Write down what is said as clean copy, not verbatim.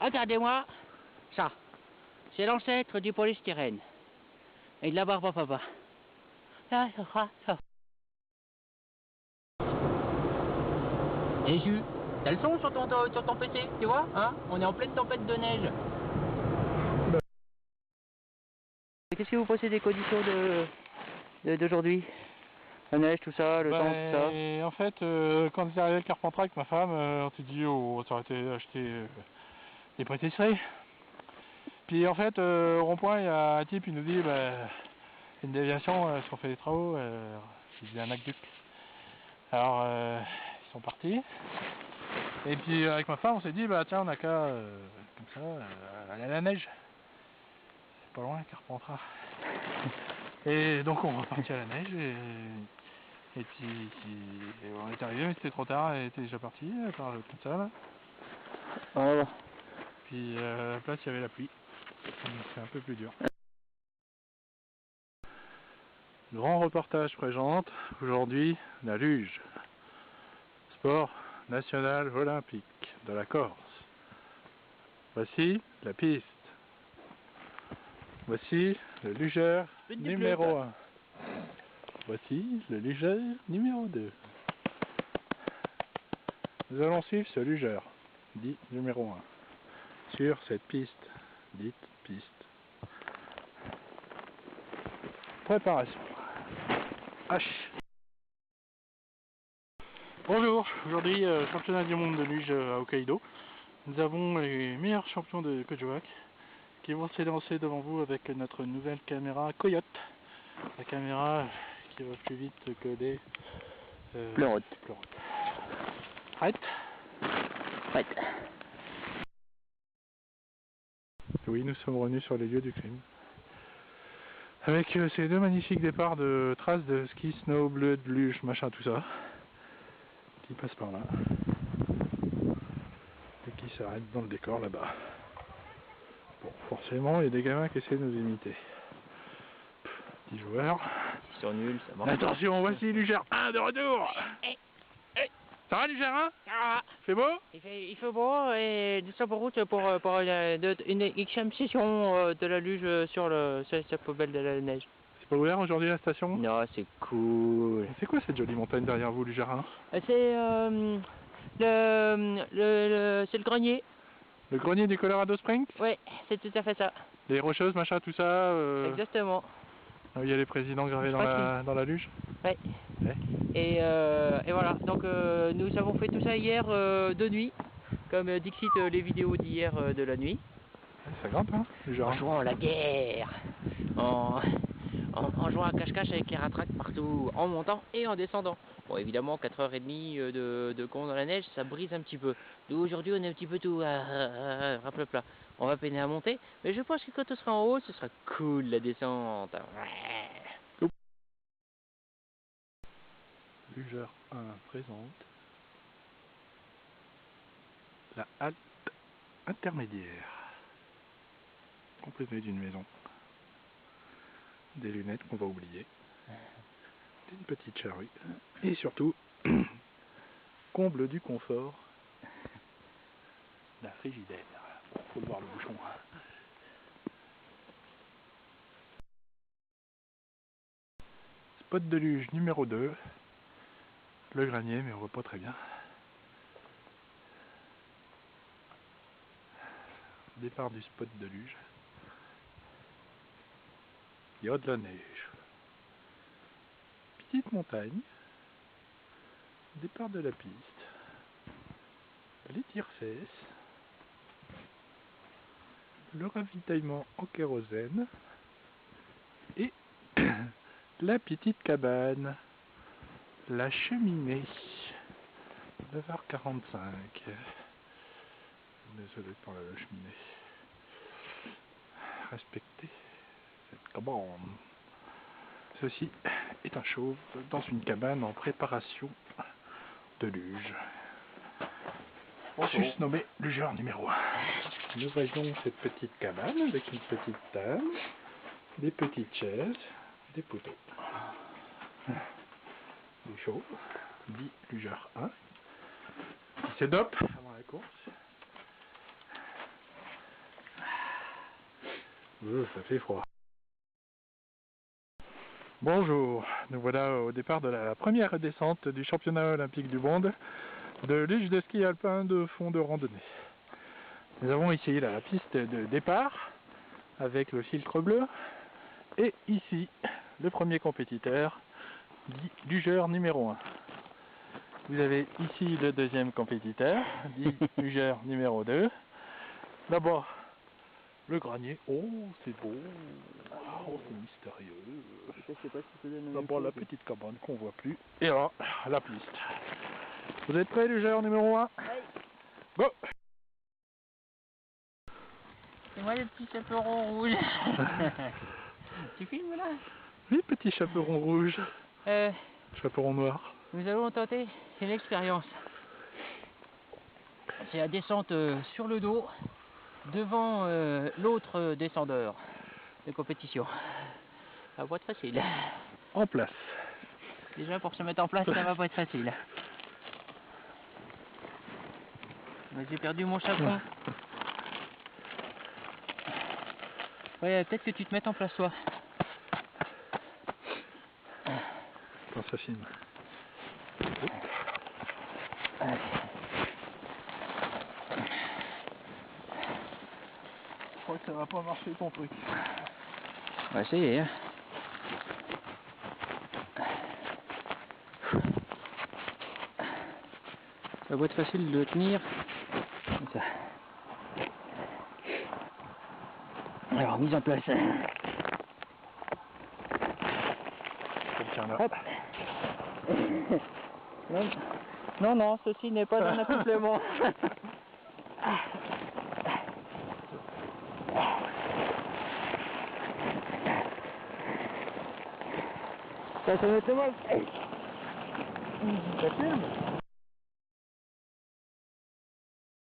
Regardez-moi ça. C'est l'ancêtre du polystyrène. Et de la barbe à papa. Ça. Et Jus, t'as le son sur ton PC, tu vois, hein? On est en pleine tempête de neige. Qu'est-ce que vous pensez des conditions d'aujourd'hui? La neige, tout ça, le temps, tout ça. En fait, quand on est arrivé à Carpentras avec ma femme, on s'est dit, oh, ça aurait été acheter des pâtisseries. Puis en fait, au rond-point, il y a un type, il nous dit, bah, une déviation, si on fait des travaux, il y a un aqueduc. Alors, ils sont partis. Et puis avec ma femme, on s'est dit, bah tiens, on a qu'à, comme ça, aller à la neige. C'est pas loin, Carpentras. Et donc on repartit à la neige et puis on est arrivé, mais c'était trop tard, elle était déjà partie, à part comme ça là. Voilà. Puis à la place il y avait la pluie, donc c'est un peu plus dur. Grand reportage présente aujourd'hui la luge, sport national olympique de la Corse. Voici la piste. Voici le lugeur numéro 1. Voici le lugeur numéro 2. Nous allons suivre ce lugeur, dit numéro 1, sur cette piste, dite piste. Préparation. H. Bonjour, aujourd'hui championnat du monde de luge à Hokkaido. Nous avons les meilleurs champions de Kojouak qui vont s'élancer devant vous avec notre nouvelle caméra Coyote. La caméra qui va plus vite que les Pleurote. Arrête. Prête. Oui, nous sommes revenus sur les lieux du crime. Avec ces deux magnifiques départs de traces de ski, snow, bleu, luge, machin, tout ça, qui passent par là, et qui s'arrêtent dans le décor là-bas. Bon, forcément, il y a des gamins qui essaient de nous imiter. 10 joueurs. Ils sont nuls, ça marche. Attention, voici Lugère 1 de retour. Ça va Lugère 1? Ça va. C'est beau? Il fait beau et nous sommes en route pour une Xème session de la luge sur cette poubelle de la neige. C'est pas ouvert aujourd'hui la station? Non, c'est cool. C'est quoi cette jolie montagne derrière vous, Lugère 1? C'est c'est le grenier. Le grenier du Colorado Springs? Ouais, c'est tout à fait ça. Les rocheuses, machin, tout ça Exactement. Il y a les présidents gravés dans la luge? Ouais. Ouais. Et voilà, donc nous avons fait tout ça hier de nuit, comme Dixit les vidéos d'hier de la nuit. Ça grimpe, hein, Lugère 1. En jouant à la guerre, en jouant à cache-cache avec les ratraques partout, en montant et en descendant. Bon, évidemment, 4h30 de con dans la neige, ça brise un petit peu. Nous, aujourd'hui, on est un petit peu tout à plat. On va peiner à monter, mais je pense que quand on sera en haut, ce sera cool la descente. Ouais. Lugère 1 présente la halte intermédiaire, complétée d'une maison, des lunettes qu'on va oublier, d'une petite charrue, et surtout, comble du confort, la frigidaire. Faut voir le bouchon. Spot de luge numéro 2, le granier, mais on voit pas très bien. Départ du spot de luge. Il y a de la neige. Petite montagne. Départ de la piste. Les tire-fesses. Le ravitaillement en kérosène. Et la petite cabane. La cheminée. 9h45. Désolé pour la cheminée. Respectez cette cabane. Ceci est un chauve dans une cabane en préparation de luge. Susnommé lugeur numéro 1. Nous voyons cette petite cabane avec une petite table, des petites chaises, des poteaux. Des chauves, dit lugeur 1. C'est dope avant la course. Ça fait froid. Bonjour, nous voilà au départ de la première descente du championnat olympique du monde de luge de ski alpin de fond de randonnée. Nous avons ici la piste de départ avec le filtre bleu et ici le premier compétiteur, dit lugeur numéro 1. Vous avez ici le deuxième compétiteur, dit lugeur numéro 2. D'abord le granier, oh c'est beau, oh c'est mystérieux. D'abord la petite cabane qu'on voit plus, et là la piste. Vous êtes prêts, lugeur numéro 1? Oui. Go! C'est moi le petit chaperon rouge. Tu filmes là? Oui, petit chaperon rouge, chaperon noir. Nous allons tenter une expérience. C'est la descente sur le dos devant l'autre descendeur de compétition. Ça va pas être facile. En place. Déjà pour se mettre en place, ça va pas être facile. Mais j'ai perdu mon chaperon. Ouais, peut-être que tu te mettes en place toi. Quand ça filme. Je crois que ça va pas marcher ton truc. On va essayer. Hein. Ça va être facile de tenir. Comme ça. Alors, mise en place. Hop. Non, non, ceci n'est pas un accouplement. Ça met le mal. Ça filme?